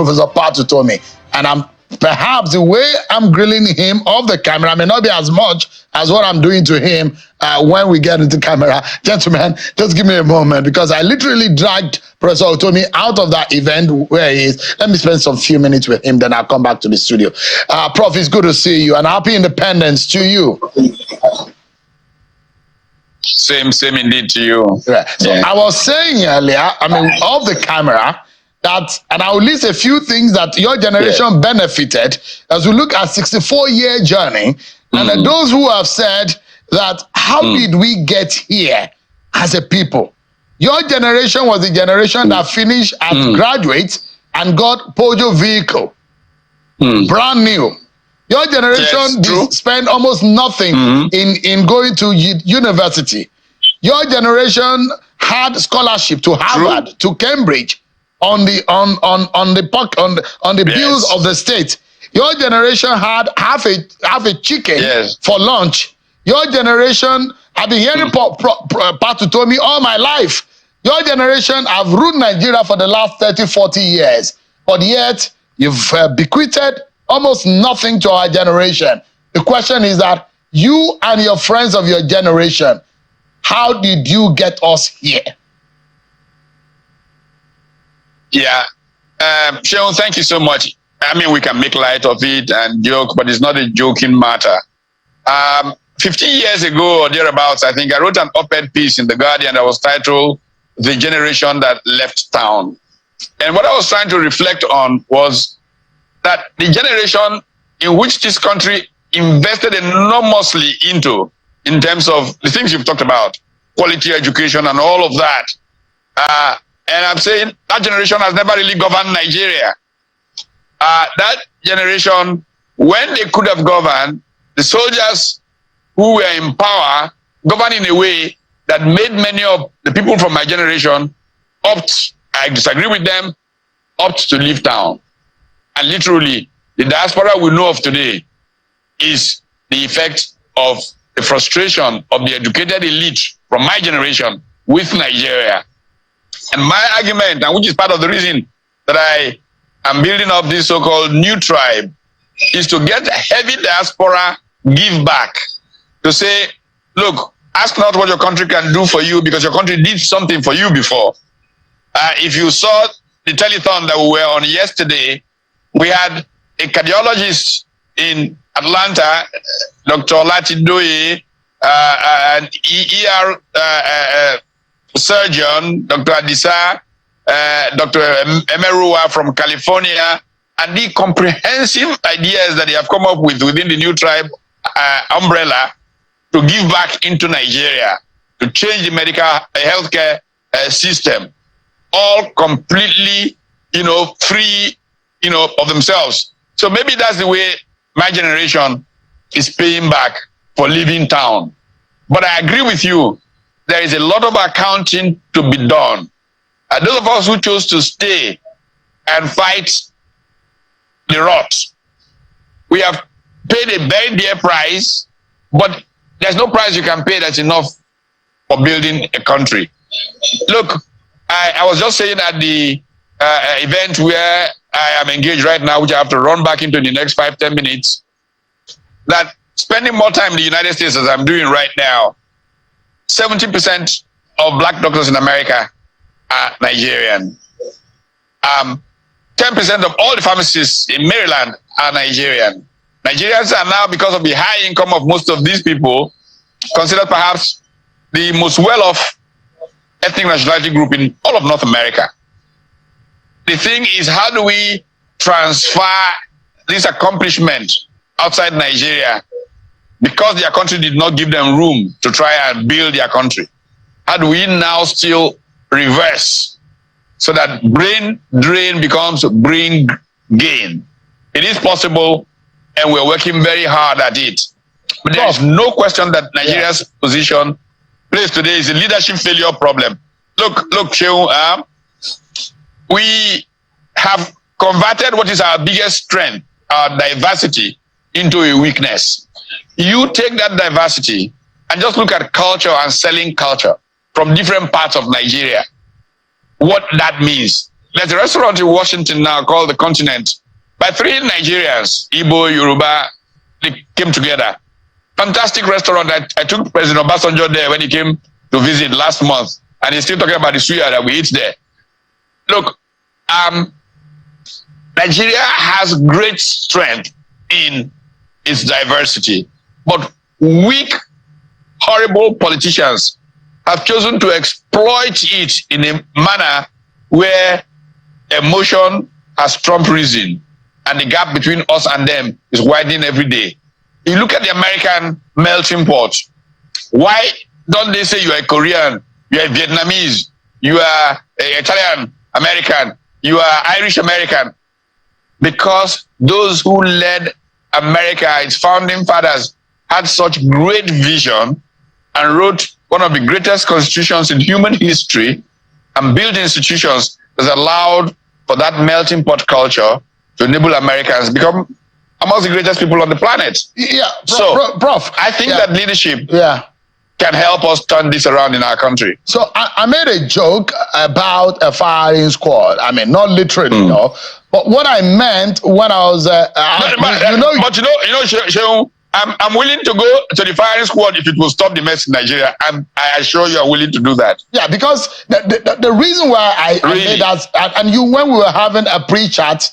Professor Utomi. And perhaps the way I'm grilling him off the camera may not be as much as what I'm doing to him when we get into camera. Gentlemen, just give me a moment, because I literally dragged Professor Utomi out of that event where he is. Let me spend some few minutes with him, then I'll come back to the studio. Prof, it's good to see you, and happy Independence to you. Same indeed to you. Right. So I was saying earlier, off the camera, that, and I'll list a few things that your generation benefited as we look at 64-year journey. And those who have said that, how did we get here as a people? Your generation was the generation that finished as graduates and got Pojo vehicle, brand new. Your generation spent almost nothing in going to university. Your generation had scholarship to Harvard, to Cambridge, on the bills of the state. Your generation had half a chicken for lunch. Your generation, I've been hearing Utomi all my life. Your generation have ruled Nigeria for the last 30, 40 years, but yet you've bequeathed almost nothing to our generation. The question is that you and your friends of your generation, how did you get us here? Yeah, Seun, thank you so much. We can make light of it and joke, but it's not a joking matter. 15 years ago or thereabouts, I think I wrote an op-ed piece in The Guardian that was titled "The Generation That Left Town." And what I was trying to reflect on was that the generation in which this country invested enormously into, in terms of the things you've talked about, quality education and all of that, and I'm saying that generation has never really governed Nigeria. That generation, when they could have governed, the soldiers who were in power governed in a way that made many of the people from my generation opt, I disagree with them, opt to leave town. And literally, the diaspora we know of today is the effect of the frustration of the educated elite from my generation with Nigeria. And my argument, and which is part of the reason that I am building up this so-called new tribe, is to get a heavy diaspora give back. To say, look, ask not what your country can do for you, because your country did something for you before. If you saw the telethon that we were on yesterday, we had a cardiologist in Atlanta, Dr. Olatidoye, an ER surgeon, Dr. Adisa, Dr. Emerua from California, and the comprehensive ideas that they have come up with within the new tribe umbrella to give back into Nigeria, to change the medical healthcare system, all completely, free, of themselves. So maybe that's the way my generation is paying back for leaving town. But I agree with you. There is a lot of accounting to be done. Those of us who chose to stay and fight the rot, we have paid a very dear price, but there's no price you can pay that's enough for building a country. Look, I was just saying at the event where I am engaged right now, which I have to run back into the next 5-10 minutes, that spending more time in the United States as I'm doing right now, 70% of black doctors in America are Nigerian. 10% of all the pharmacists in Maryland are Nigerian. Nigerians are now, because of the high income of most of these people, considered perhaps the most well-off ethnic nationality group in all of North America. The thing is, how do we transfer this accomplishment outside Nigeria, because their country did not give them room to try and build their country? How do we now still reverse so that brain drain becomes brain gain? It is possible, and we're working very hard at it. But there is no question that Nigeria's position placed today is a leadership failure problem. Look, Seun, we have converted what is our biggest strength, our diversity, into a weakness. You take that diversity and just look at culture and selling culture from different parts of Nigeria. What that means. there's a restaurant in Washington now called The Continent by 3 Nigerians, Igbo, Yoruba. They came together. Fantastic restaurant. I took President Obasanjo there when he came to visit last month, and he's still talking about the suya that we eat there. Look, Nigeria has great strength in its diversity, but weak, horrible politicians have chosen to exploit it in a manner where emotion has trumped reason, and the gap between us and them is widening every day. You look at the American melting pot. Why don't they say you are a Korean, you are a Vietnamese, you are an Italian American, you are Irish American? Because those who led America, its founding fathers, had such great vision and wrote one of the greatest constitutions in human history and built institutions that allowed for that melting pot culture to enable Americans to become amongst the greatest people on the planet. Yeah, Prof, I think that leadership can help us turn this around in our country. So I made a joke about a firing squad. I mean, not literally, you know, but what I meant when I was, Seun, I'm willing to go to the firing squad if it will stop the mess in Nigeria. I assure you, I'm willing to do that. Yeah, because the reason why I made that, and when we were having a pre-chat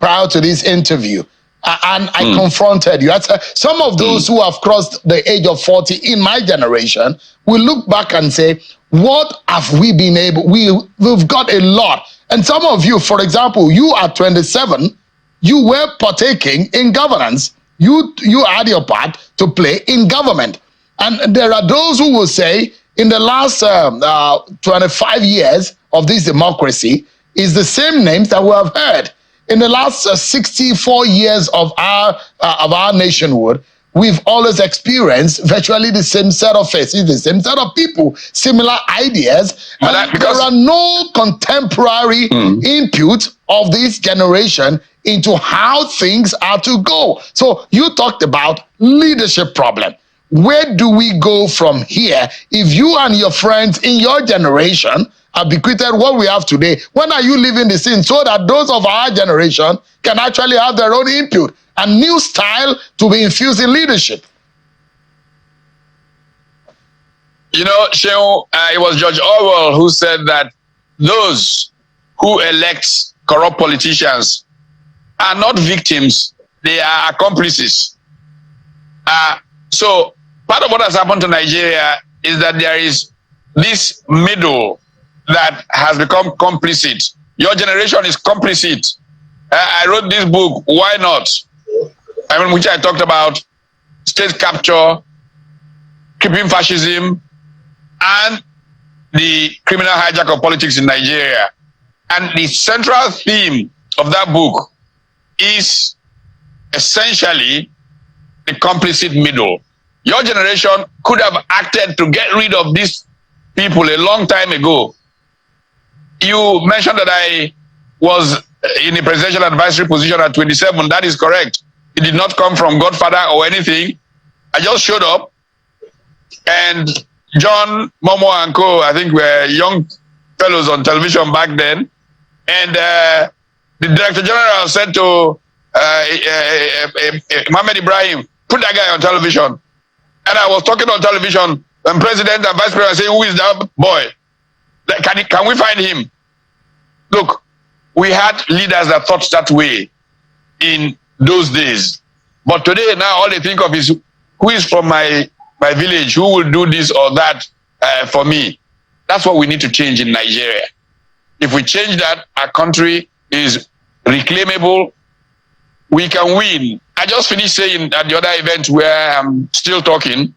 prior to this interview, and I confronted you. Some of those who have crossed the age of 40 in my generation will look back and say, what have we been able, we've got a lot. And some of you, for example, you are 27, you were partaking in governance. You had your part to play in government. And there are those who will say, in the last 25 years of this democracy, is the same names that we have heard. In the last 64 years of our nationhood, we've always experienced virtually the same set of faces, the same set of people, similar ideas. And there are no contemporary input of this generation into how things are to go. So you talked about leadership problem. Where do we go from here if you and your friends in your generation have bequeathed what we have today? When are you leaving the scene so that those of our generation can actually have their own input and new style to be infused in leadership? You know, Seun, it was George Orwell who said that those who elect corrupt politicians are not victims, they are accomplices. So part of what has happened to Nigeria is that there is this middle that has become complicit. Your generation is complicit. I wrote this book, Why Not? I mean, which I talked about state capture, keeping fascism, and the criminal hijack of politics in Nigeria. And the central theme of that book is essentially the complicit middle. Your generation could have acted to get rid of these people a long time ago. You mentioned that I was in a presidential advisory position at 27. That is correct. It did not come from Godfather or anything. I just showed up, and John, Momo, and co, I think were young fellows on television back then. And the Director General said to Mohammed Ibrahim, put that guy on television. And I was talking on television, and President and Vice President saying, who is that boy? Can we find him? Look, we had leaders that thought that way in those days. But today, now all they think of is, who is from my village? Who will do this or that for me? That's what we need to change in Nigeria. If we change that, our country is reclaimable. We can win. I just finished saying at the other event where I'm still talking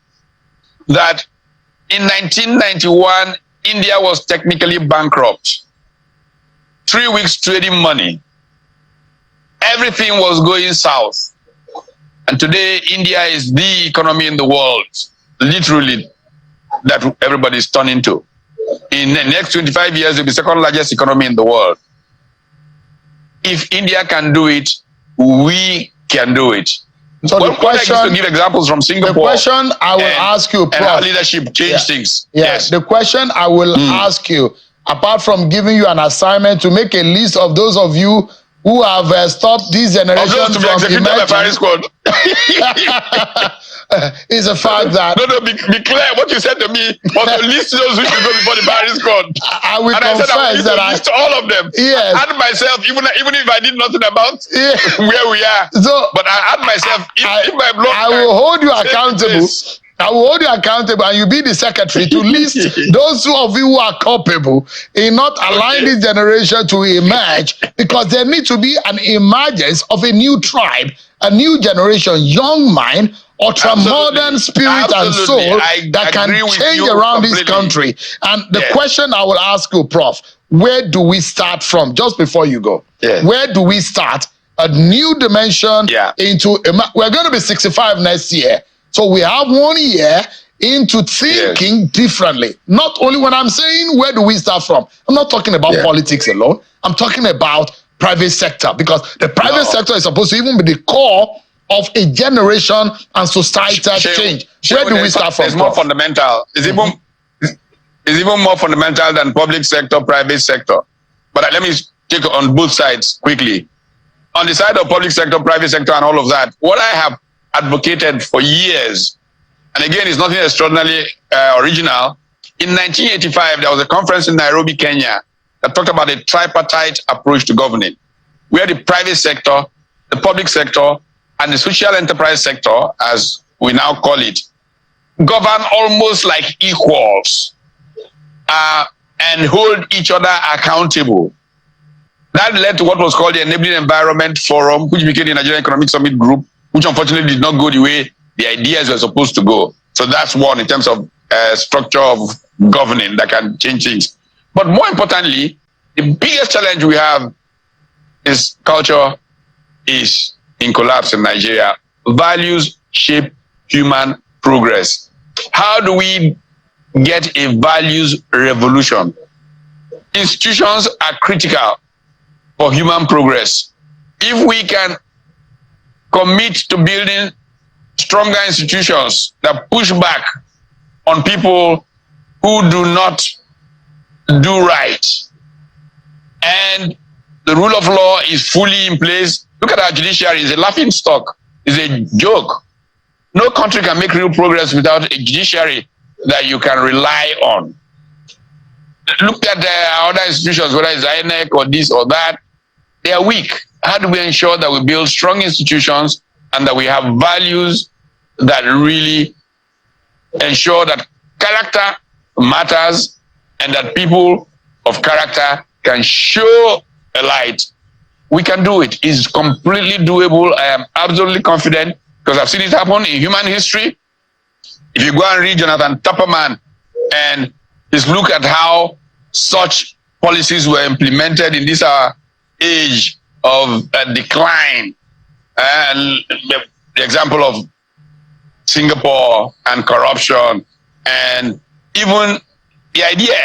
that in 1991, India was technically bankrupt. 3 weeks trading money. Everything was going south. And today, India is the economy in the world, literally, that everybody is turning to. In the next 25 years, it will be the second largest economy in the world. If India can do it, we can do it. So the question, I used to give examples from Singapore. The question I will ask you, Prof, and how leadership changed things. Yes. The question I will ask you, apart from giving you an assignment to make a list of those of you who have stopped this generation to be executed by firing squad. It's a fact that no, be clear. What you said to me was to list those who should go before the firing squad. I will confess I list all of them. Yes. I had myself, even if I did nothing about where we are. So, but I had myself. If my blog, I will hold you accountable. I will hold you accountable, and you be the secretary to list those of you who are culpable in not allowing this generation to emerge, because there needs to be an emergence of a new tribe, a new generation, young mind, ultra-modern spirit and soul that can change around this country. And the question I will ask you, Prof, where do we start from? Just before you go, where do we start? A new dimension into, we're going to be 65 next year. So we have 1 year into thinking differently. Not only when I'm saying where do we start from, I'm not talking about politics alone. I'm talking about private sector, because the private sector is supposed to even be the core of a generation and societal change. Where do we start from? It's more fundamental. It's even more fundamental than public sector, private sector. But let me take on both sides quickly. On the side of public sector, private sector, and all of that, what I have advocated for years, and again, it's nothing extraordinarily original. In 1985, there was a conference in Nairobi, Kenya, that talked about a tripartite approach to governing, where the private sector, the public sector, and the social enterprise sector, as we now call it, govern almost like equals and hold each other accountable. That led to what was called the Enabling Environment Forum, which became the Nigerian Economic Summit Group, which unfortunately did not go the way the ideas were supposed to go. So that's one in terms of structure of governing that can change things. But more importantly, the biggest challenge we have is culture is in collapse in Nigeria. Values shape human progress. How do we get a values revolution? Institutions are critical for human progress. If we can commit to building stronger institutions that push back on people who do not do right, and the rule of law is fully in place. Look at our judiciary, it's a laughing stock, it's a joke. No country can make real progress without a judiciary that you can rely on. Look at our other institutions, whether it's INEC or this or that, they are weak. How do we ensure that we build strong institutions and that we have values that really ensure that character matters and that people of character can show a light? We can do it. It's completely doable. I am absolutely confident, because I've seen it happen in human history. If you go and read Jonathan Tupperman and just look at how such policies were implemented in this age of decline, and the example of Singapore and corruption, and even the idea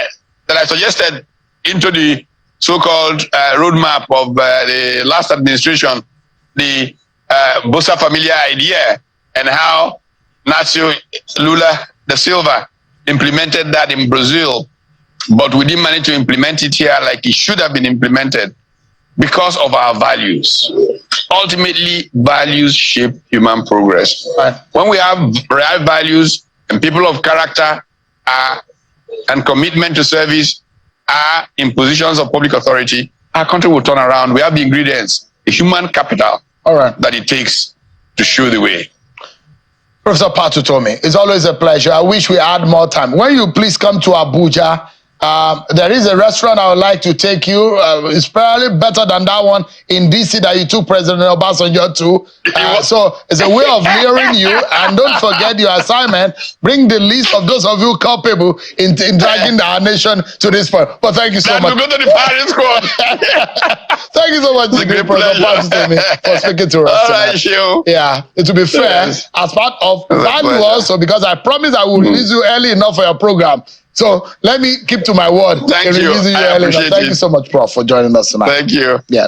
that I suggested into the so-called roadmap of the last administration, the Bolsa Familia idea, and how Nacio Lula da Silva implemented that in Brazil, but we didn't manage to implement it here like it should have been implemented because of our values. Ultimately, values shape human progress. When we have real values and people of character and commitment to service are in positions of public authority, our country will turn around. We have the ingredients, the human capital that it takes to show the way. Professor Utomi, it's always a pleasure. I wish we had more time. When you please come to Abuja, there is a restaurant I would like to take you. It's probably better than that one in DC that you took President Obasanjo to. So it's a way of luring you. And don't forget your assignment. Bring the list of those of you culpable in dragging our nation to this point. But thank you so much. Go to the firing squad. Thank you so much, Professor Utomi, for speaking to us. All right, Seun. Yeah, to be fair, as part of value also, because I promise I will release you early enough for your program. So let me keep to my word. Thank you. Thank you so much, Prof, for joining us tonight. Thank you. Yeah.